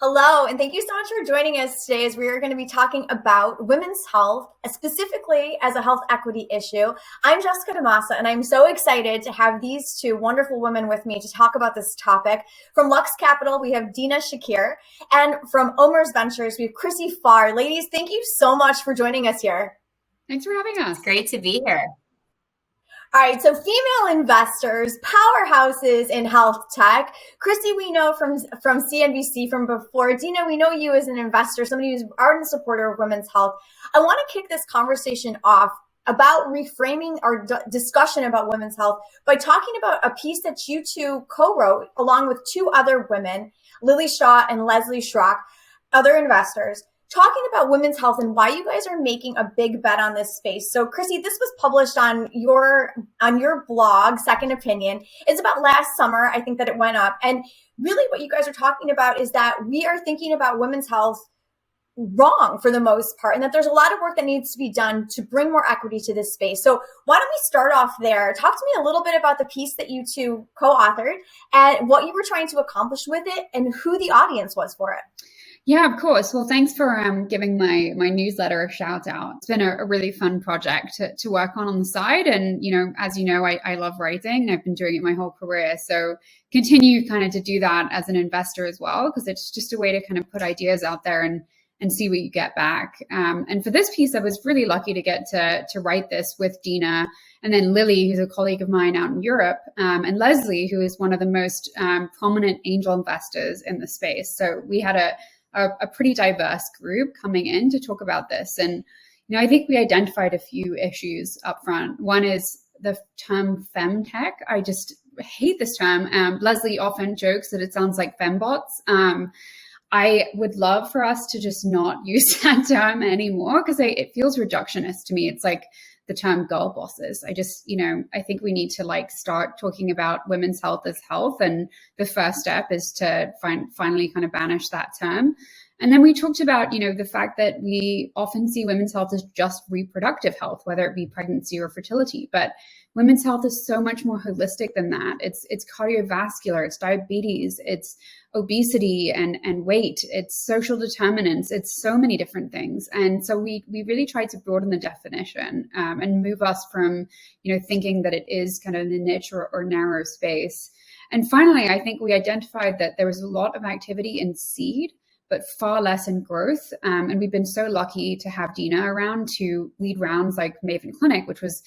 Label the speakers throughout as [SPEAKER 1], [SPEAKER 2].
[SPEAKER 1] Hello, and thank you so much for joining us today as we are going to be talking about women's health, specifically as a health equity issue. I'm Jessica DeMassa, and I'm so excited to have these two wonderful women with me to talk about this topic. From Lux Capital, we have Dina Shakir, and from Omer's Ventures, we have Chrissy Farr. Ladies, thank you so much for joining us here.
[SPEAKER 2] Thanks for having us.
[SPEAKER 3] It's great to be here.
[SPEAKER 1] All right, so female investors, powerhouses in health tech. Chrissy, we know from CNBC from before. Dina, we know you as an investor, somebody who's an ardent supporter of women's health. I want to kick this conversation off about reframing our discussion about women's health by talking about a piece that you two co-wrote along with two other women, Lily Shaw and Leslie Schrock, other investors, talking about women's health and why you guys are making a big bet on this space. So Chrissy, this was published on your blog, Second Opinion. It's about last summer, I think that it went up. And really what you guys are talking about is that we are thinking about women's health wrong for the most part, and that there's a lot of work that needs to be done to bring more equity to this space. So why don't we start off there? Talk to me a little bit about the piece that you two co-authored and what you were trying to accomplish with it and who the audience was for it.
[SPEAKER 2] Yeah, of course. Well, thanks for giving my newsletter a shout out. It's been a really fun project to work on the side. And, as you know, I love writing. I've been doing it my whole career. So continue kind of to do that as an investor as well, because it's just a way to kind of put ideas out there and see what you get back. And for this piece, I was really lucky to get to write this with Dina, and then Lily, who's a colleague of mine out in Europe, and Leslie, who is one of the most prominent angel investors in the space. So we had a pretty diverse group coming in to talk about this. And, I think we identified a few issues up front. One is the term FemTech. I just hate this term. Leslie often jokes that it sounds like fembots. I would love for us to just not use that term anymore because it feels reductionist to me. It's like the term girl bosses. I just, I think we need to start talking about women's health as health. And the first step is to finally kind of banish that term. And then we talked about, the fact that we often see women's health as just reproductive health, whether it be pregnancy or fertility. But women's health is so much more holistic than that. It's cardiovascular, it's diabetes, it's obesity and weight, it's social determinants, it's so many different things. And so we really tried to broaden the definition and move us from, thinking that it is kind of in a niche or narrow space. And finally, I think we identified that there was a lot of activity in seed, but far less in growth. And we've been so lucky to have Dina around to lead rounds like Maven Clinic, which was,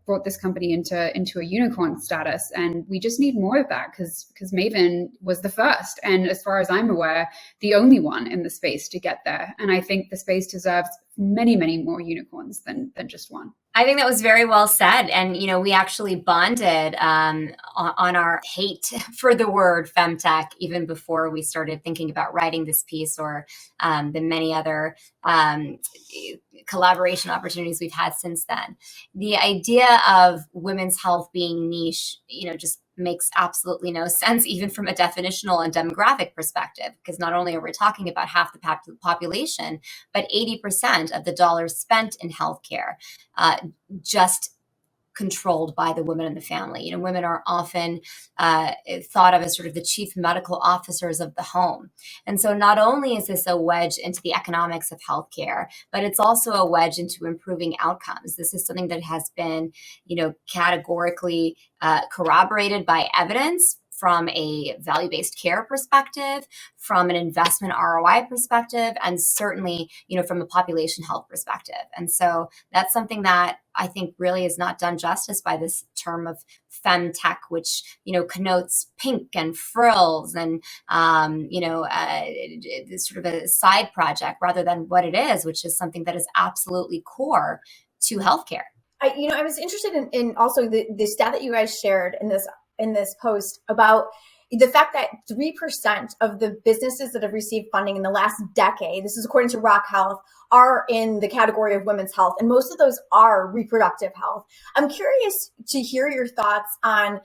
[SPEAKER 2] brought this company into a unicorn status. And we just need more of that because Maven was the first. And as far as I'm aware, the only one in the space to get there. And I think the space deserves many, many more unicorns than just one.
[SPEAKER 3] I think that was very well said. And, we actually bonded on our hate for the word femtech even before we started thinking about writing this piece or the many other collaboration opportunities we've had since then. The idea of women's health being niche, just makes absolutely no sense, even from a definitional and demographic perspective, because not only are we talking about half the population, but 80% of the dollars spent in healthcare just controlled by the women in the family. Women are often thought of as sort of the chief medical officers of the home. And so not only is this a wedge into the economics of healthcare, but it's also a wedge into improving outcomes. This is something that has been, categorically corroborated by evidence from a value-based care perspective, from an investment ROI perspective, and certainly, from a population health perspective. And so that's something that I think really is not done justice by this term of femtech, which, connotes pink and frills and, sort of a side project rather than what it is, which is something that is absolutely core to healthcare.
[SPEAKER 1] I was interested in also the stat that you guys shared in this post about the fact that 3% of the businesses that have received funding in the last decade, this is according to Rock Health, are in the category of women's health. And most of those are reproductive health. I'm curious to hear your thoughts on,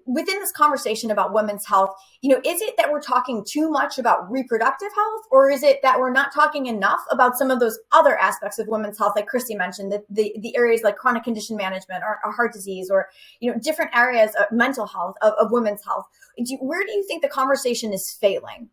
[SPEAKER 1] within this conversation about women's health, is it that we're talking too much about reproductive health, or is it that we're not talking enough about some of those other aspects of women's health, like Christy mentioned, the areas like chronic condition management or heart disease or, different areas of mental health, of women's health? Where do you think the conversation is failing?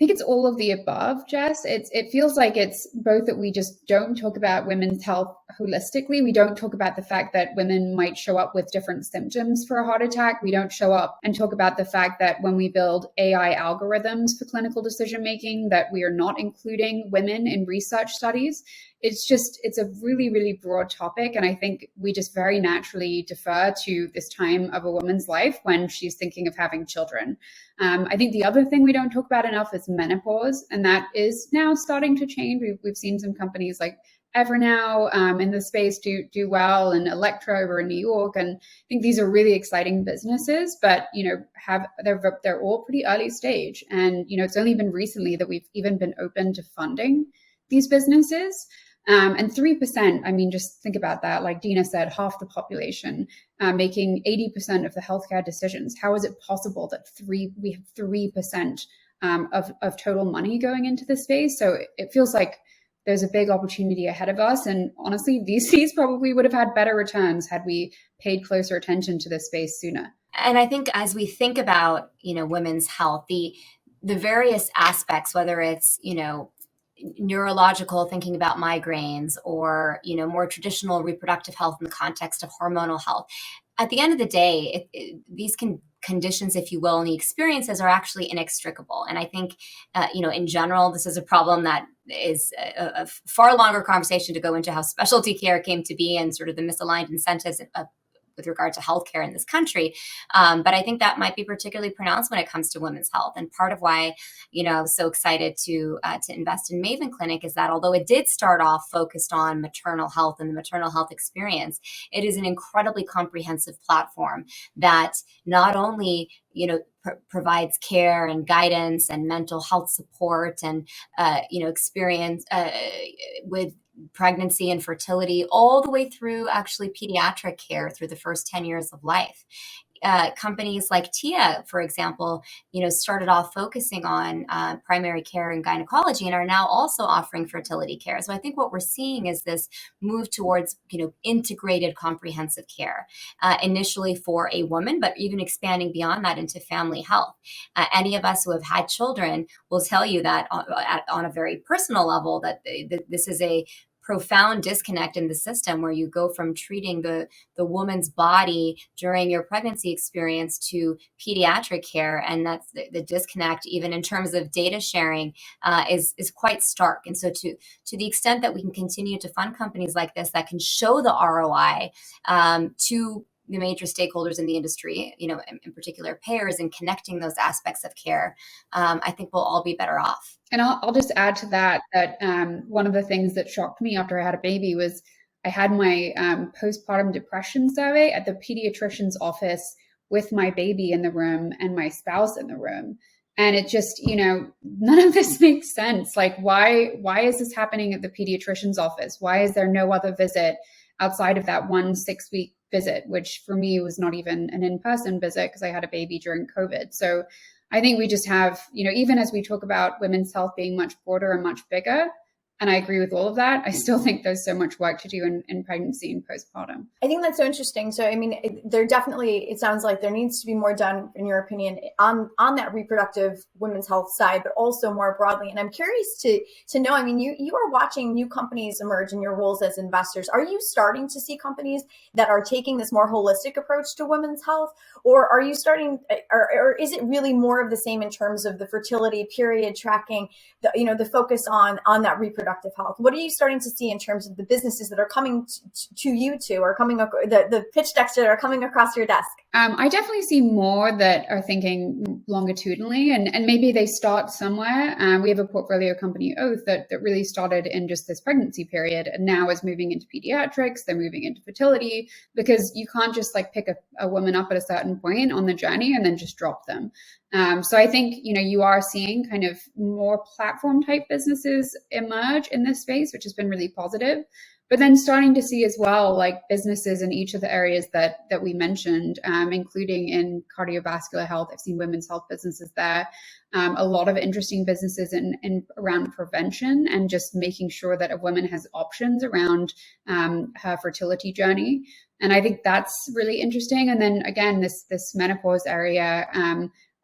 [SPEAKER 2] think it's all of the above, Jess. It feels like it's both that we just don't talk about women's health holistically. We don't talk about the fact that women might show up with different symptoms for a heart attack. We don't show up and talk about the fact that when we build AI algorithms for clinical decision making, that we are not including women in research studies. It's a really, really broad topic. And I think we just very naturally defer to this time of a woman's life when she's thinking of having children. I think the other thing we don't talk about enough is menopause. And that is now starting to change. We've seen some companies like Evernow in the space do well, and Electra over in New York. And I think these are really exciting businesses, but, they're all pretty early stage. And, it's only been recently that we've even been open to funding these businesses. And 3%, I mean, just think about that. Like Dina said, half the population making 80% of the healthcare decisions. How is it possible that we have 3% of total money going into this space? So it feels like there's a big opportunity ahead of us. And honestly, VCs probably would have had better returns had we paid closer attention to this space sooner.
[SPEAKER 3] And I think as we think about, women's health, the various aspects, whether it's, neurological, thinking about migraines, or more traditional reproductive health in the context of hormonal health, at the end of the day, these conditions, if you will, and the experiences are actually inextricable. And I think in general, this is a problem that is a far longer conversation to go into how specialty care came to be and sort of the misaligned incentives with regard to healthcare in this country. But I think that might be particularly pronounced when it comes to women's health. And part of why, I was so excited to invest in Maven Clinic is that although it did start off focused on maternal health and the maternal health experience, it is an incredibly comprehensive platform that not only, provides care and guidance and mental health support and, experience with pregnancy and fertility, all the way through actually pediatric care through the first 10 years of life. Companies like Tia, for example, started off focusing on primary care and gynecology and are now also offering fertility care. So I think what we're seeing is this move towards, integrated comprehensive care, initially for a woman, but even expanding beyond that into family health. Any of us who have had children will tell you that on a very personal level, that this is a profound disconnect in the system where you go from treating the woman's body during your pregnancy experience to pediatric care. And that's the disconnect, even in terms of data sharing, is quite stark. And so to the extent that we can continue to fund companies like this that can show the ROI to the major stakeholders in the industry, in particular payers, and connecting those aspects of care, I think we'll all be better off.
[SPEAKER 2] And I'll just add to that one of the things that shocked me after I had a baby was I had my postpartum depression survey at the pediatrician's office with my baby in the room and my spouse in the room. And it just, none of this makes sense. Like, why is this happening at the pediatrician's office? Why is there no other visit outside of that 1 6-week visit, which for me was not even an in-person visit because I had a baby during COVID. So I think we just have, even as we talk about women's health being much broader and much bigger, and I agree with all of that, I still think there's so much work to do in pregnancy and postpartum.
[SPEAKER 1] I think that's so interesting. So, I mean, it sounds like there needs to be more done, in your opinion, on that reproductive women's health side, but also more broadly. And I'm curious to know, I mean, you are watching new companies emerge in your roles as investors. Are you starting to see companies that are taking this more holistic approach to women's health? Or are you starting, or is it really more of the same in terms of the fertility, period tracking, the focus on that reproductive health? What are you starting to see in terms of the businesses that are coming to you two, or coming the pitch decks that are coming across your desk?
[SPEAKER 2] I definitely see more that are thinking longitudinally, and maybe they start somewhere. We have a portfolio company, Oath, that really started in just this pregnancy period and now is moving into pediatrics. They're moving into fertility, because you can't just like pick a woman up at a certain point on the journey and then just drop them. So I think, you are seeing kind of more platform type businesses emerge in this space, which has been really positive. But then starting to see as well, like businesses in each of the areas that we mentioned, including in cardiovascular health. I've seen women's health businesses there. A lot of interesting businesses in around prevention and just making sure that a woman has options around her fertility journey. And I think that's really interesting. And then again, this menopause area,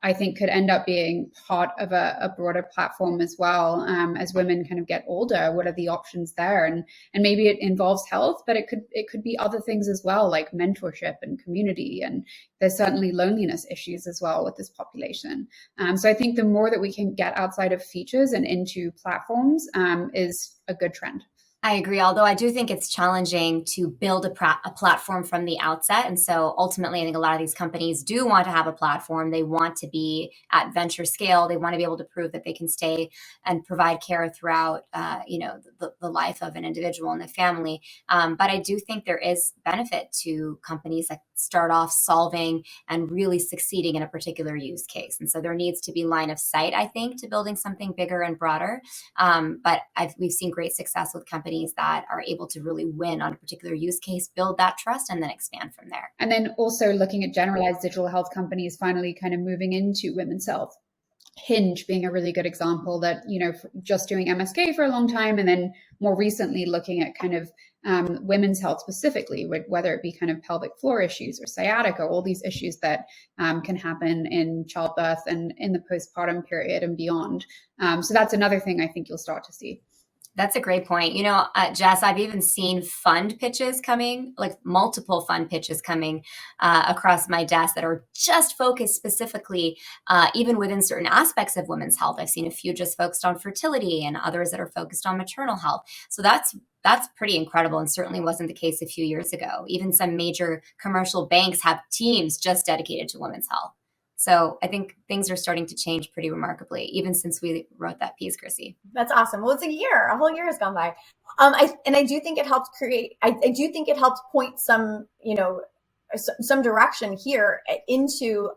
[SPEAKER 2] I think could end up being part of a broader platform as well. As women kind of get older, what are the options there? And maybe it involves health, but it could be other things as well, like mentorship and community. And there's certainly loneliness issues as well with this population. So I think the more that we can get outside of features and into platforms is a good trend.
[SPEAKER 3] I agree, although I do think it's challenging to build a platform from the outset. And so ultimately, I think a lot of these companies do want to have a platform. They want to be at venture scale. They want to be able to prove that they can stay and provide care throughout, the life of an individual and the family. But I do think there is benefit to companies that start off solving and really succeeding in a particular use case. And so there needs to be line of sight, I think, to building something bigger and broader. But we've seen great success with companies that are able to really win on a particular use case, build that trust, and then expand from there.
[SPEAKER 2] And then also looking at generalized digital health companies finally kind of moving into women's health. Hinge being a really good example that, just doing MSK for a long time, and then more recently looking at kind of women's health specifically, whether it be kind of pelvic floor issues or sciatica, all these issues that can happen in childbirth and in the postpartum period and beyond. So that's another thing I think you'll start to see.
[SPEAKER 3] That's a great point. Jess, I've even seen fund pitches coming, like multiple fund pitches coming across my desk that are just focused specifically, even within certain aspects of women's health. I've seen a few just focused on fertility and others that are focused on maternal health. So that's pretty incredible, and certainly wasn't the case a few years ago. Even some major commercial banks have teams just dedicated to women's health. So I think things are starting to change pretty remarkably, even since we wrote that piece, Chrissy.
[SPEAKER 1] That's awesome. Well, it's a whole year has gone by. I do think it helped point some direction here into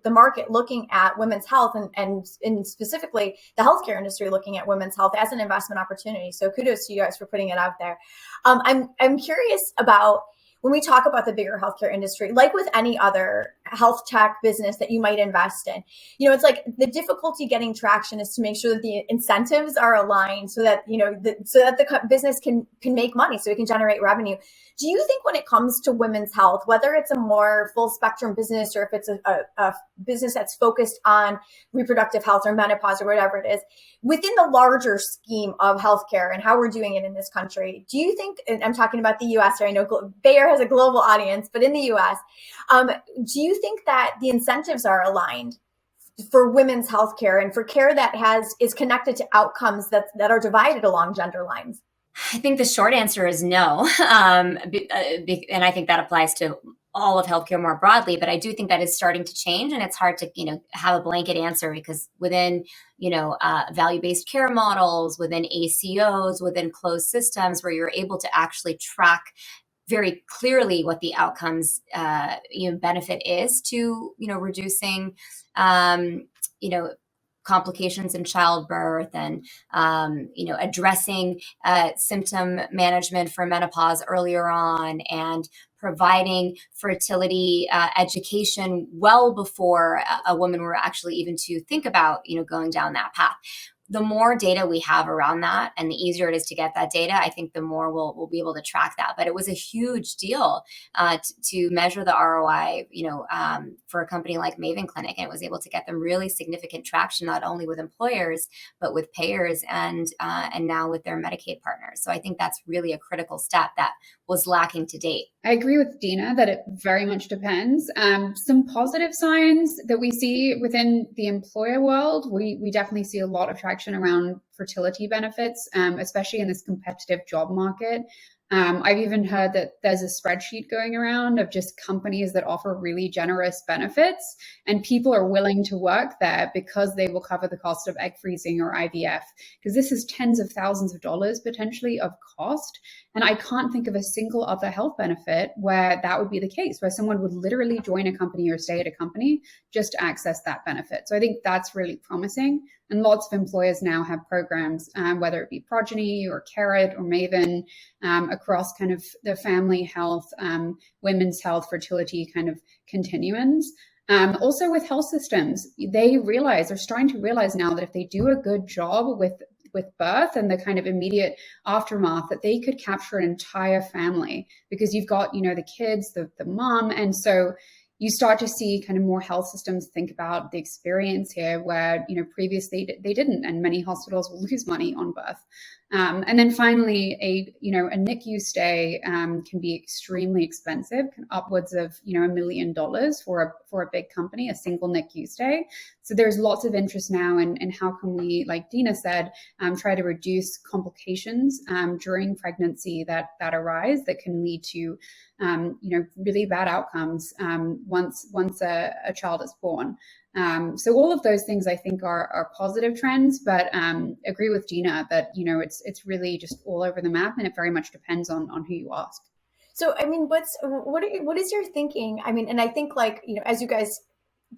[SPEAKER 1] the market looking at women's health and specifically the healthcare industry looking at women's health as an investment opportunity. So kudos to you guys for putting it out there. I'm curious about, when we talk about the bigger healthcare industry, like with any other health tech business that you might invest in, it's like the difficulty getting traction is to make sure that the incentives are aligned so that, the business can make money, so it can generate revenue. Do you think when it comes to women's health, whether it's a more full spectrum business or if it's a business that's focused on reproductive health or menopause or whatever it is, within the larger scheme of healthcare and how we're doing it in this country, do you think, and I'm talking about the US here, I know Bayer has a global audience, but in the US, do you think that the incentives are aligned for women's healthcare and for care that is connected to outcomes that are divided along gender lines?
[SPEAKER 3] I think the short answer is no. And I think that applies to all of healthcare more broadly, but I do think that is starting to change, and it's hard to, have a blanket answer because within, value-based care models, within ACOs, within closed systems where you're able to actually track very clearly what the outcomes, benefit is to, reducing, complications in childbirth and, addressing symptom management for menopause earlier on and providing fertility education well before a woman were actually even to think about, going down that path. The more data we have around that and the easier it is to get that data, I think the more we'll be able to track that. But it was a huge deal to measure the ROI, for a company like Maven Clinic. And it was able to get them really significant traction, not only with employers, but with payers and now with their Medicaid partners. So I think that's really a critical step that was lacking to date.
[SPEAKER 2] I agree with Dina that it very much depends. Some positive signs that we see within the employer world, we definitely see a lot of traction around fertility benefits, especially in this competitive job market. I've even heard that there's a spreadsheet going around of just companies that offer really generous benefits, and people are willing to work there because they will cover the cost of egg freezing or IVF, because this is tens of thousands of dollars potentially of cost. And I can't think of a single other health benefit where that would be the case, where someone would literally join a company or stay at a company just to access that benefit. So I think that's really promising. And lots of employers now have programs, whether it be Progeny or Carrot or Maven, across kind of the family health, women's health, fertility kind of continuums. Also with health systems, they're starting to realize now that if they do a good job with birth and the kind of immediate aftermath, that they could capture an entire family, because you've got, the kids, the mom. And so you start to see kind of more health systems think about the experience here where, previously they didn't, and many hospitals will lose money on birth. And then finally, a NICU stay can be extremely expensive, upwards of $1 million for a big company, a single NICU stay. So there's lots of interest now in how can we, like Dina said, try to reduce complications during pregnancy that arise that can lead to really bad outcomes once a child is born. So all of those things I think are positive trends, but agree with Dina that it's really just all over the map, and it very much depends on who you ask.
[SPEAKER 1] So I mean, what is your thinking? I mean, and I think as you guys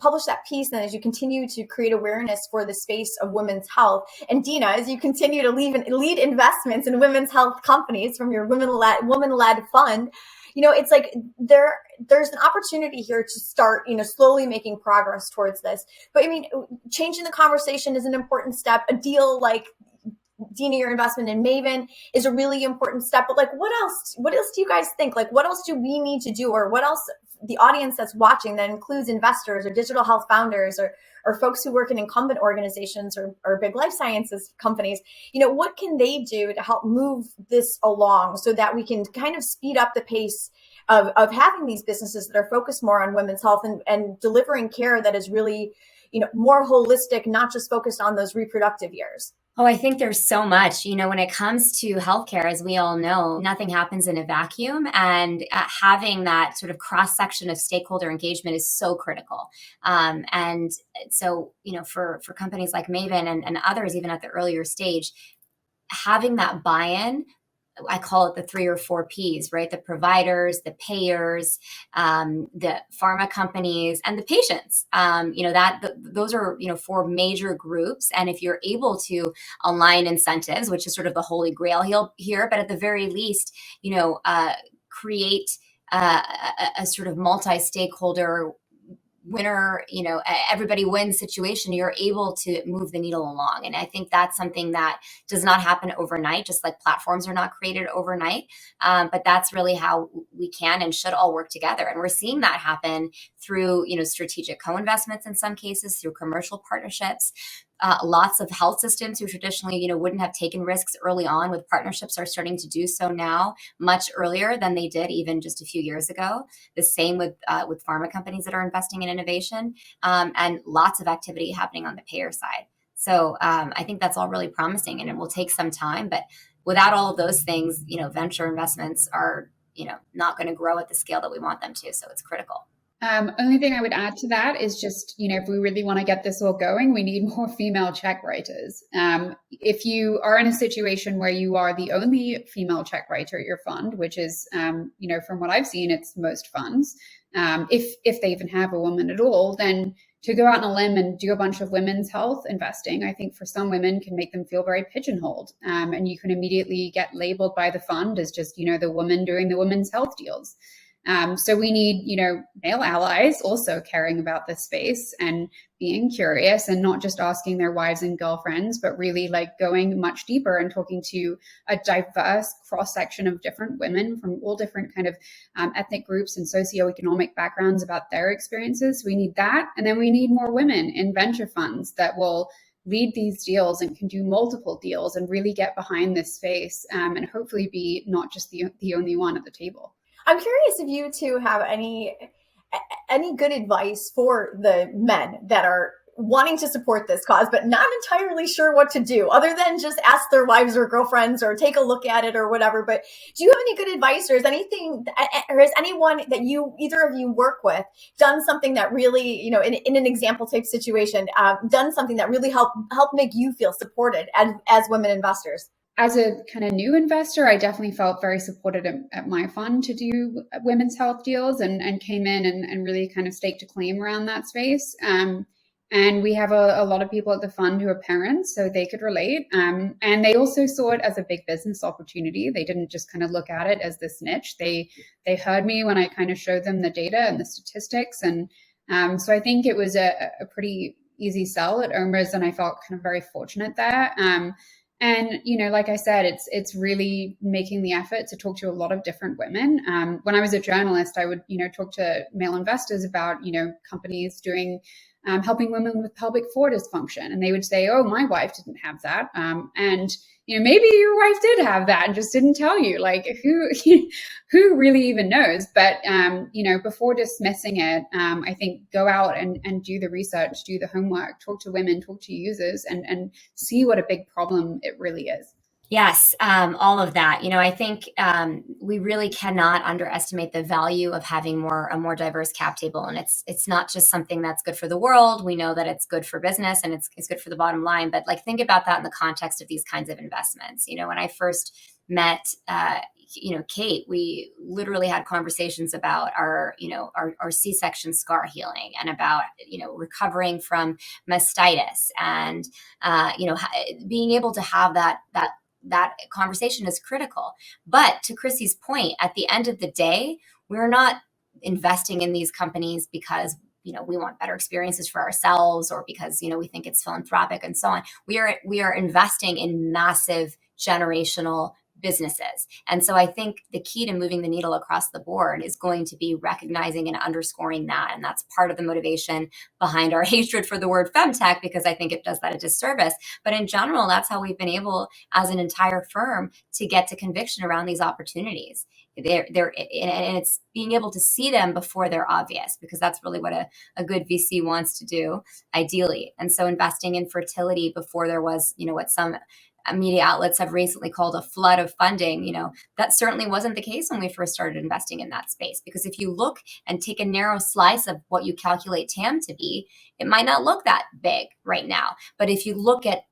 [SPEAKER 1] publish that piece, and as you continue to create awareness for the space of women's health, and Dina, as you continue to lead investments in women's health companies from your woman-led fund, it's like there's an opportunity here to start, slowly making progress towards this. But I mean, changing the conversation is an important step. A deal like Dina, your investment in Maven is a really important step. But what else do you guys think? What else do we need to do, or what else the audience that's watching, that includes investors or digital health founders or folks who work in incumbent organizations or big life sciences companies, what can they do to help move this along so that we can kind of speed up the pace of having these businesses that are focused more on women's health and delivering care that is really, more holistic, not just focused on those reproductive years?
[SPEAKER 3] Oh, I think there's so much, when it comes to healthcare, as we all know, nothing happens in a vacuum, and having that sort of cross section of stakeholder engagement is so critical. And so, for companies like Maven and others, even at the earlier stage, having that buy-in, I call it the 3 or 4 Ps, right? The providers, the payers, the pharma companies, and the patients. Those are 4 major groups. And if you're able to align incentives, which is sort of the holy grail here, but at the very least, create a sort of multi-stakeholder winner, everybody wins situation, you're able to move the needle along. And I think that's something that does not happen overnight, just like platforms are not created overnight. But that's really how we can and should all work together. And we're seeing that happen through, strategic co-investments in some cases, through commercial partnerships. Lots of health systems who traditionally, wouldn't have taken risks early on with partnerships are starting to do so now much earlier than they did even just a few years ago. The same with pharma companies that are investing in innovation, and lots of activity happening on the payer side. So I think that's all really promising, and it will take some time. But without all of those things, venture investments are, not going to grow at the scale that we want them to. So it's critical.
[SPEAKER 2] Only thing I would add to that is just, if we really want to get this all going, we need more female check writers. If you are in a situation where you are the only female check writer at your fund, which is, from what I've seen, it's most funds, if they even have a woman at all, then to go out on a limb and do a bunch of women's health investing, I think for some women can make them feel very pigeonholed. And you can immediately get labeled by the fund as just, the woman doing the women's health deals. So we need, male allies also caring about this space and being curious and not just asking their wives and girlfriends, but really going much deeper and talking to a diverse cross-section of different women from all different kind of ethnic groups and socioeconomic backgrounds about their experiences. We need that. And then we need more women in venture funds that will lead these deals and can do multiple deals and really get behind this space, and hopefully be not just the only one at the table.
[SPEAKER 1] I'm curious if you two have any good advice for the men that are wanting to support this cause, but not entirely sure what to do, other than just ask their wives or girlfriends or take a look at it or whatever. But do you have any good advice, or has anyone that either of you work with done something that really, in an example type situation, done something that really helped make you feel supported as women investors?
[SPEAKER 2] As a kind of new investor, I definitely felt very supported at my fund to do women's health deals and came in and really kind of staked a claim around that space. And we have a lot of people at the fund who are parents, so they could relate. And they also saw it as a big business opportunity. They didn't just kind of look at it as this niche. They heard me when I kind of showed them the data and the statistics. And so I think it was a pretty easy sell at OMERS, and I felt kind of very fortunate there. And, like I said, it's really making the effort to talk to a lot of different women. When I was a journalist, I would, talk to male investors about, companies doing helping women with pelvic floor dysfunction. And they would say, oh, my wife didn't have that. And, maybe your wife did have that and just didn't tell you. Like, who really even knows? But, before dismissing it, I think go out and do the research, do the homework, talk to women, talk to users, and see what a big problem it really is.
[SPEAKER 3] Yes, all of that. I think we really cannot underestimate the value of having a more diverse cap table, and it's not just something that's good for the world. We know that it's good for business and it's good for the bottom line. But like, think about that in the context of these kinds of investments. When I first met, Kate, we literally had conversations about our C-section scar healing and about recovering from mastitis, and being able to have that conversation is critical. But to Chrissy's point, at the end of the day, we're not investing in these companies because we want better experiences for ourselves, or because we think it's philanthropic and so on. We are investing in massive generational businesses. And so I think the key to moving the needle across the board is going to be recognizing and underscoring that. And that's part of the motivation behind our hatred for the word FemTech, because I think it does that a disservice. But in general, that's how we've been able, as an entire firm, to get to conviction around these opportunities. And it's being able to see them before they're obvious, because that's really what a good VC wants to do, ideally. And so investing in fertility before there was, what some media outlets have recently called a flood of funding, that certainly wasn't the case when we first started investing in that space. Because if you look and take a narrow slice of what you calculate TAM to be, it might not look that big right now. But if you look at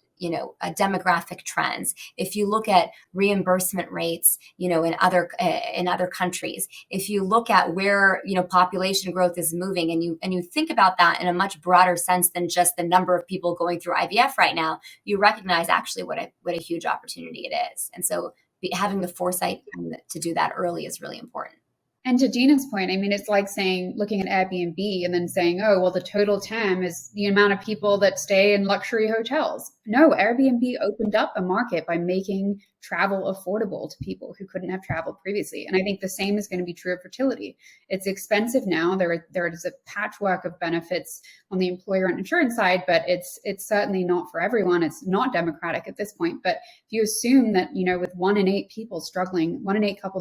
[SPEAKER 3] demographic trends, if you look at reimbursement rates, in other countries, if you look at where population growth is moving, and you think about that in a much broader sense than just the number of people going through IVF right now, you recognize actually what a huge opportunity it is. And so having the foresight to do that early is really important.
[SPEAKER 2] And to Dina's point, I mean, it's like looking at Airbnb and then saying, oh, well, the total TAM is the amount of people that stay in luxury hotels. No, Airbnb opened up a market by making travel affordable to people who couldn't have traveled previously. And I think the same is going to be true of fertility. It's expensive now. There is a patchwork of benefits on the employer and insurance side, but it's certainly not for everyone. It's not democratic at this point. But if you assume that, with 1 in 8 couples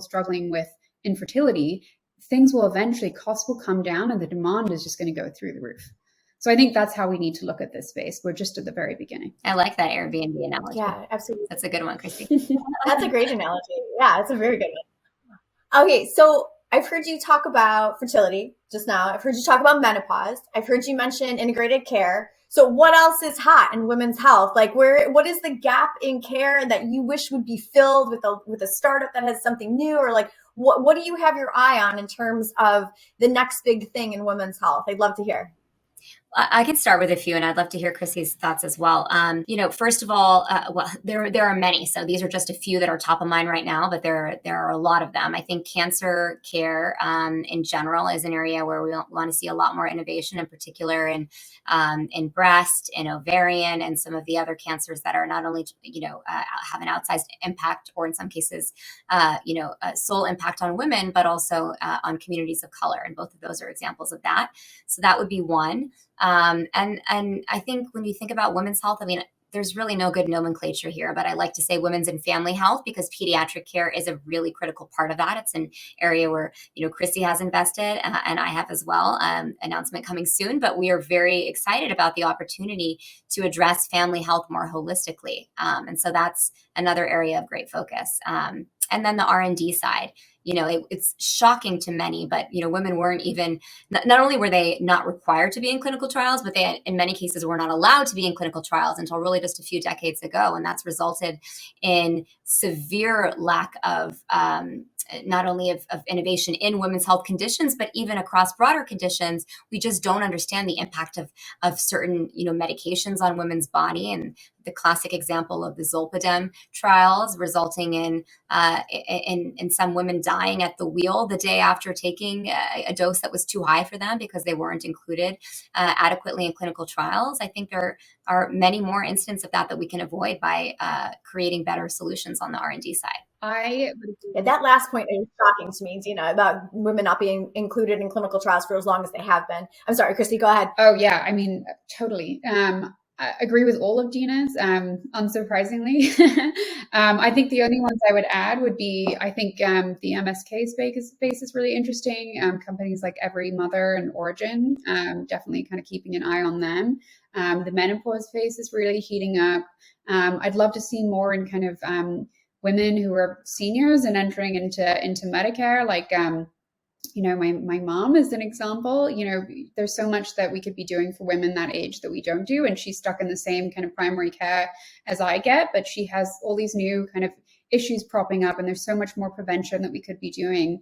[SPEAKER 2] struggling with infertility, things will eventually, costs will come down and the demand is just going to go through the roof. So I think that's how we need to look at this space. We're just at the very beginning.
[SPEAKER 3] I like that Airbnb analogy.
[SPEAKER 1] Yeah, absolutely.
[SPEAKER 3] That's a good one, Christy.
[SPEAKER 1] That's a great analogy. Yeah, it's a very good one. Okay, so I've heard you talk about fertility just now. I've heard you talk about menopause. I've heard you mention integrated care. So what else is hot in women's health? Like, what is the gap in care that you wish would be filled with a startup that has something new, or like, what do you have your eye on in terms of the next big thing in women's health? I'd love to hear.
[SPEAKER 3] I could start with a few, and I'd love to hear Chrissy's thoughts as well. First of all, there are many. So these are just a few that are top of mind right now, but there are a lot of them. I think cancer care in general is an area where we want to see a lot more innovation, in particular in breast, in ovarian, and some of the other cancers that are not only have an outsized impact, or in some cases, a sole impact on women, but also on communities of color. And both of those are examples of that. So that would be one. And I think when you think about women's health, I mean, there's really no good nomenclature here, but I like to say women's and family health, because pediatric care is a really critical part of that. It's an area where, Chrissy has invested and I have as well. Announcement coming soon, but we are very excited about the opportunity to address family health more holistically. And so that's another area of great focus. And then the R&D side, it's shocking to many, but, women weren't even, not only were they not required to be in clinical trials, but they, in many cases, were not allowed to be in clinical trials until really just a few decades ago. And that's resulted in severe lack of, not only of innovation in women's health conditions, but even across broader conditions. We just don't understand the impact of certain, medications on women's body, and the classic example of the Zolpidem trials, resulting in some women dying at the wheel the day after taking a dose that was too high for them because they weren't included adequately in clinical trials. I think there are many more instances of that we can avoid by creating better solutions on the R&D side.
[SPEAKER 1] That last point is shocking to me, Dina, about women not being included in clinical trials for as long as they have been. I'm sorry, Christy, go ahead.
[SPEAKER 2] Oh, yeah. I mean, totally. I agree with all of Dina's, unsurprisingly. I think the only ones I would add would be, I think the MSK space is really interesting. Companies like Every Mother and Origin, definitely kind of keeping an eye on them. The menopause space is really heating up. I'd love to see more in kind of women who are seniors and entering into Medicare, like, my mom is an example. There's so much that we could be doing for women that age that we don't do. And she's stuck in the same kind of primary care as I get, but she has all these new kind of issues propping up, and there's so much more prevention that we could be doing.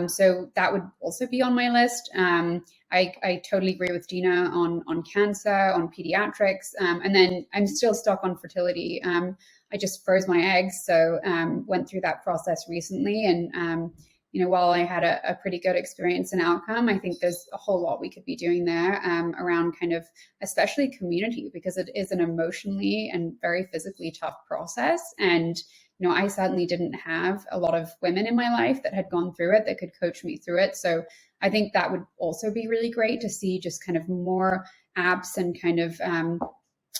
[SPEAKER 2] So that would also be on my list. I totally agree with Dina on cancer, on pediatrics. And then I'm still stuck on fertility. I just froze my eggs. So went through that process recently. And, while I had a pretty good experience and outcome, I think there's a whole lot we could be doing there around kind of, especially community, because it is an emotionally and very physically tough process. And, I certainly didn't have a lot of women in my life that had gone through it that could coach me through it. So I think that would also be really great to see, just kind of more apps and kind of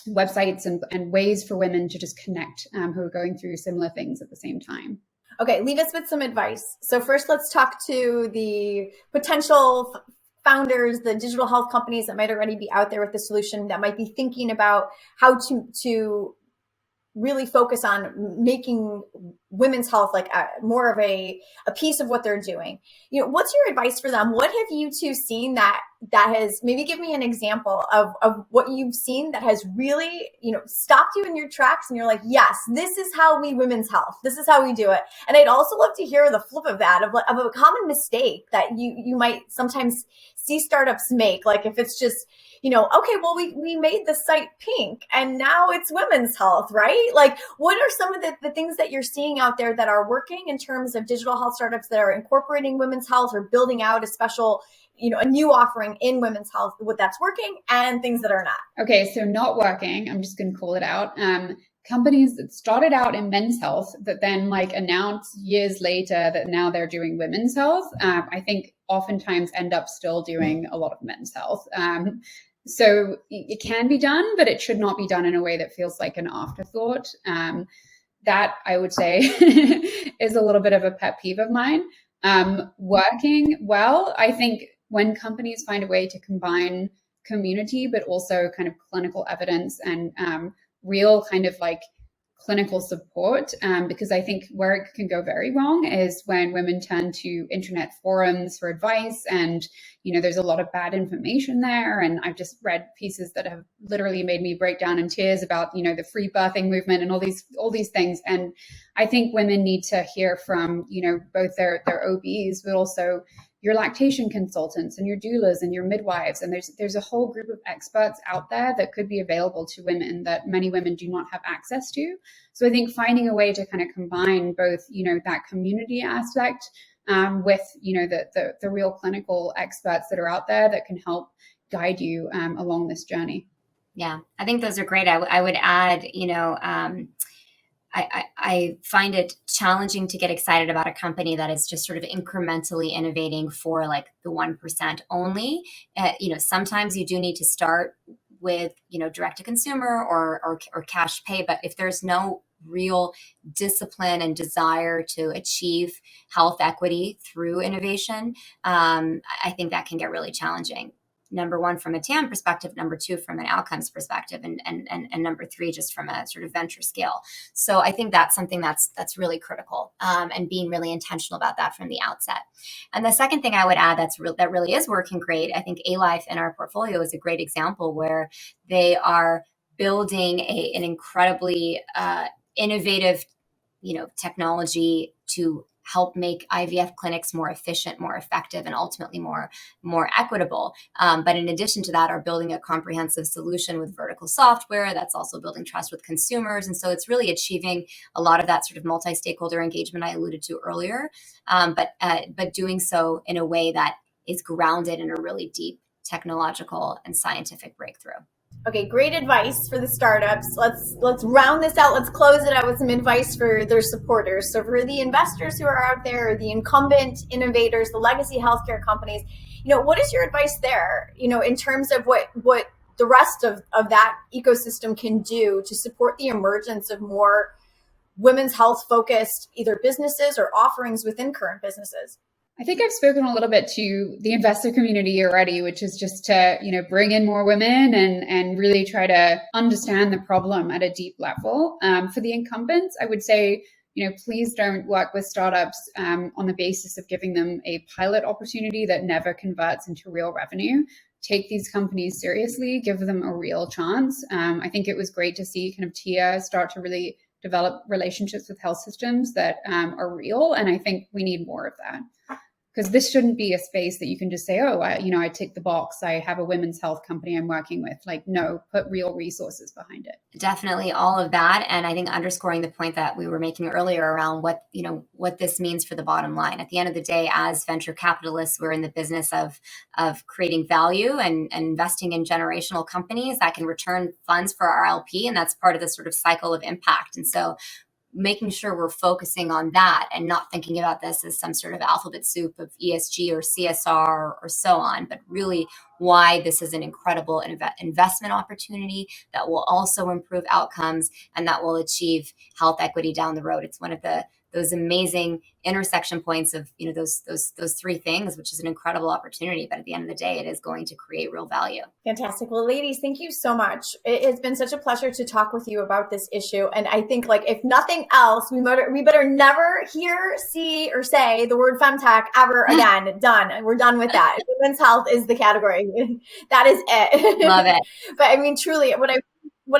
[SPEAKER 2] websites and ways for women to just connect who are going through similar things at the same time.
[SPEAKER 1] Okay, leave us with some advice. So first, let's talk to the potential founders, the digital health companies that might already be out there with the solution, that might be thinking about how to really focus on making women's health like more of a piece of what they're doing. What's your advice for them? What have you two seen that has, maybe give me an example of what you've seen that has really, stopped you in your tracks and you're like, yes, this is how we women's health. This is how we do it. And I'd also love to hear the flip of that, of a common mistake that you might sometimes see startups make. Like if it's just, okay, well, we made the site pink and now it's women's health, right? Like, what are some of the things that you're seeing out there that are working in terms of digital health startups that are incorporating women's health or building out a special, a new offering in women's health, what that's working, and things that are not?
[SPEAKER 2] Okay, so not working, I'm just going to call it out. Companies that started out in men's health that then announced years later that now they're doing women's health, I think oftentimes end up still doing a lot of men's health. So it can be done, but it should not be done in a way that feels like an afterthought. That I would say is a little bit of a pet peeve of mine. Working well, I think when companies find a way to combine community, but also kind of clinical evidence and real kind of clinical support, because I think where it can go very wrong is when women turn to internet forums for advice, and there's a lot of bad information there. And I've just read pieces that have literally made me break down in tears about the free birthing movement and all these things. And I think women need to hear from both their OBs, but also your lactation consultants and your doulas and your midwives. And there's a whole group of experts out there that could be available to women that many women do not have access to. So I think finding a way to kind of combine both, that community aspect with, the real clinical experts that are out there that can help guide you along this journey.
[SPEAKER 3] Yeah, I think those are great. I would add, I find it challenging to get excited about a company that is just sort of incrementally innovating for the 1% only. Sometimes you do need to start with, direct to consumer or cash pay. But if there's no real discipline and desire to achieve health equity through innovation, I think that can get really challenging. Number one, from a TAM perspective, number two, from an outcomes perspective, and number three, just from a sort of venture scale. So I think that's something that's really critical, and being really intentional about that from the outset. And the second thing I would add that really is working great, I think A-Life in our portfolio is a great example where they are building an incredibly innovative, technology to help make IVF clinics more efficient, more effective, and ultimately more equitable. But in addition to that, are building a comprehensive solution with vertical critical software. That's also building trust with consumers. And so it's really achieving a lot of that sort of multi-stakeholder engagement I alluded to earlier, but doing so in a way that is grounded in a really deep technological and scientific breakthrough.
[SPEAKER 1] Okay, great advice for the startups. Let's round this out. Let's close it out with some advice for their supporters. So for the investors who are out there, the incumbent innovators, the legacy healthcare companies, what is your advice there? In terms of what the rest of that ecosystem can do to support the emergence of more women's health focused either businesses or offerings within current businesses.
[SPEAKER 2] I think I've spoken a little bit to the investor community already, which is just to, bring in more women and really try to understand the problem at a deep level. For the incumbents, I would say, please don't work with startups on the basis of giving them a pilot opportunity that never converts into real revenue. Take these companies seriously, give them a real chance. I think it was great to see kind of Tia start to really develop relationships with health systems that are real. And I think we need more of that. Because this shouldn't be a space that you can just say, oh, I tick the box. I have a women's health company I'm working with. Like, no, put real resources behind it.
[SPEAKER 3] Definitely all of that. And I think underscoring the point that we were making earlier around what this means for the bottom line. At the end of the day, as venture capitalists, we're in the business of creating value and investing in generational companies that can return funds for our LP. And that's part of the sort of cycle of impact. And so making sure we're focusing on that and not thinking about this as some sort of alphabet soup of ESG or CSR or so on, but really why this is an incredible investment opportunity that will also improve outcomes and that will achieve health equity down the road. It's one of those amazing intersection points of those three things, which is an incredible opportunity. But at the end of the day, it is going to create real value.
[SPEAKER 1] Fantastic. Well, ladies, thank you so much. It has been such a pleasure to talk with you about this issue. And I think, if nothing else, we better never hear, see, or say the word FemTech ever again. Done. We're done with that. Women's health is the category. That is it.
[SPEAKER 3] Love it.
[SPEAKER 1] But I mean, truly, what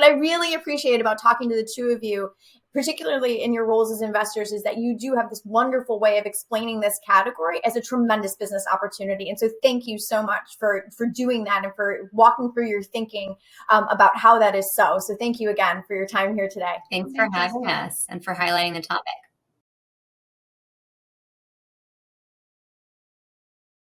[SPEAKER 1] I really appreciate about talking to the two of you, particularly in your roles as investors, is that you do have this wonderful way of explaining this category as a tremendous business opportunity. And so thank you so much for doing that and for walking through your thinking about how that is so. So thank you again for your time here today.
[SPEAKER 3] Thanks for having us and for highlighting the topic.